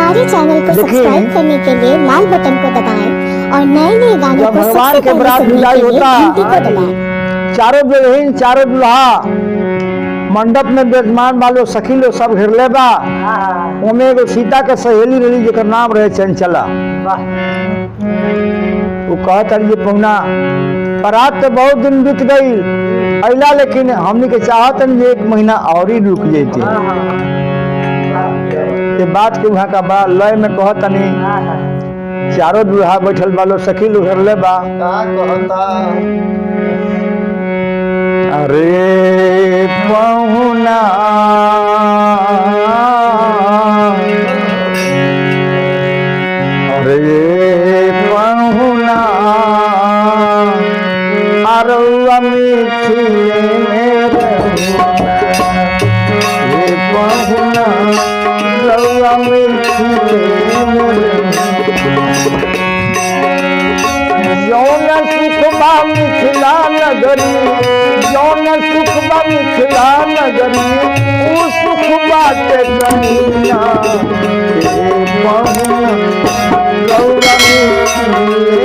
हमारे चैनल को सब्सक्राइब करने के लिए लाल बटन को दबाएं और नए गानों को सबसे पहले सुनने के लिए घंटी को दबाएं। चारों दुल्हन चारों दुल्हा मंडप में विराजमान वालों सखी लोग सब घेरले बा। ओमे एगो सीता के सहेली रही जेकर नाम रहे चंचला। वो कहत ये पहुना परात तो बहुत दिन बीत गई अला, लेकिन हमनी के चाहत एक महीना और ही रुक जाती। ये बात के वहाँ का बा लय में कहतनी चारों दुल्हा बैठल वालों सखी लोग घेरले बा। अरे पहुना अरे पहुना अरुआ मिथिले मेरे पहुना रउआ मिथिले यौन सुखबा मिथिला नगरी, यौन सुखबा मिथिला नगरी, उ सुख बाटे कहिया पहुना रउआ मिथिले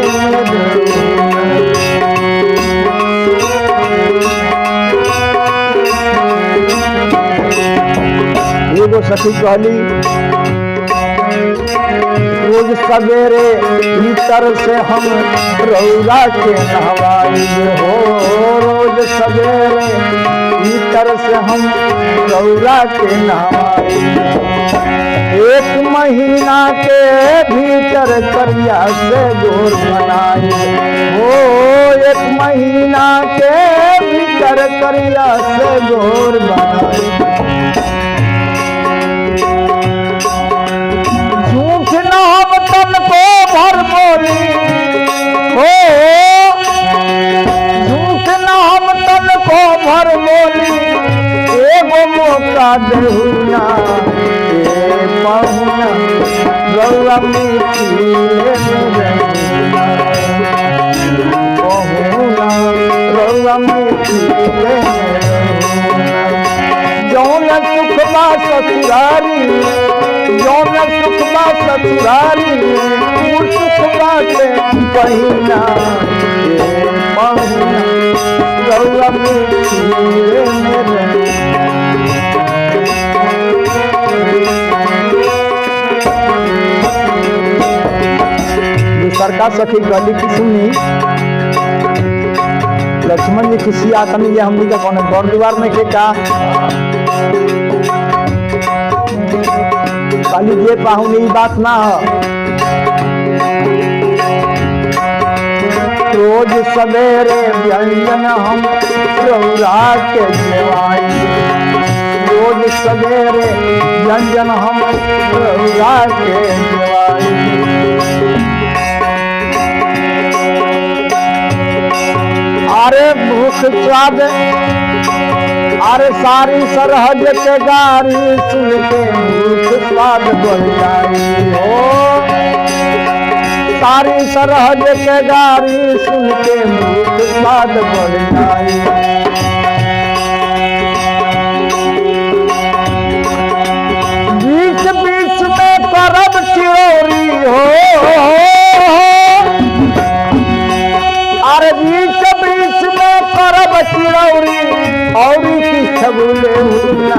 एगो सखी कहली रोज सवेरे भीतर से हम रउरा के नहवाई हो, रोज सवेरे भीतर से हम रउरा के नहवाई। एक महीना के भीतर करिया से गोर बनाई हो, एक महीना के भीतर करिया से गोर बनाई। तन को भर बोली हो, झूठ न हम तन को भर बोली, एगो मौका देहुना पहुना रउआ मिथिले पहुना रउआ मिथिले। जौन सुखबा ससुरारी, जौन सुखबा ससुरारी, सुख बाटे पहिना पहुना रउआ मिथिले मेरे। दूसर का सखी गली की सुनी लक्ष्मण जी किसी आतनी ये हमनी का कौन घर द्वार में के का खाली ये पाहुन ई बात ना है। रोज सवेरे व्यंजन हम रउरा के जेवाई, रोज सवेरे व्यंजन हम रउरा के जेवाई। अरे भूख स्वाद अरे सारी सरहद के गारी सुन के भूख स्वाद बढ़ जाई हो, सारी सरहद के गारी सुन के भूख स्वाद बढ़ जाई। बीच बीच में करब चिरौरी हो, अरे बीच बीच में करब चिरौरी और छबुले हुना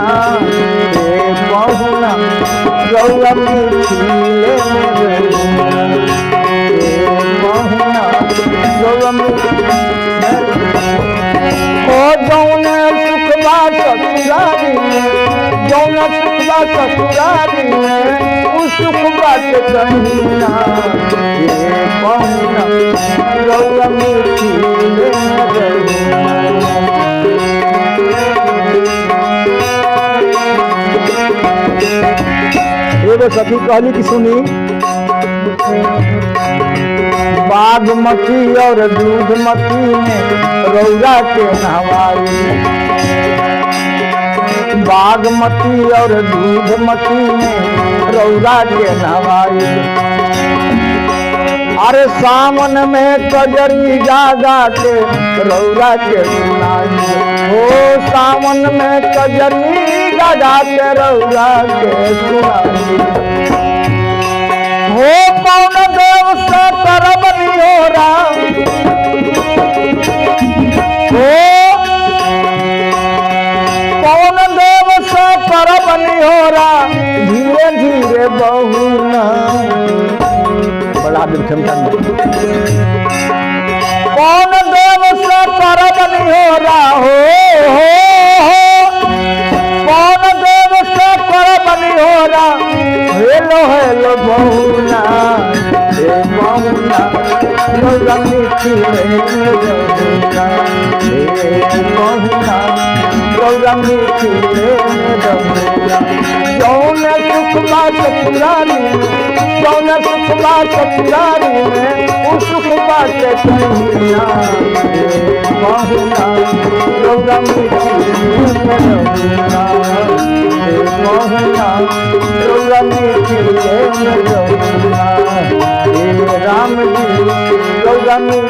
पहुना रउआ मिथिले पहुना रउआ मिथिले। ओ जौन सुखबा ससुरारी में, जौन सुखबा ससुरारी में, उ सुख बाटे कहिना पहुना रउआ मिथिले एगो सखी कहली कि सुनी बागमती और दूधमती में रउरा के नहवाई, बागमती और दूधमती में रउरा के नहवाई। अरे सावन में कजरी गागा के रउरा के सुनाई हो, सावन में कजरी गागा के रउरा के सुनाई। पौन देव से करब निहोरा पौन देव से करब निहोरा धीरे धीरे बहुना बड़ा दिन क्षमता पौन देव से करब निहोरा हो पौन देव से करब निहोरा हेलो हेलो बहुना हे बहुना रंगी खिले बहुना हे बहुना रंगी खिले बहुना जौन सुख बात पुरानी जौन सुख बात पुरानी में उस सुख बात कहिना हे बहुना रंगी खिले बहुना हे बहुना रंगी खिले बहुना हे राम जी रंगी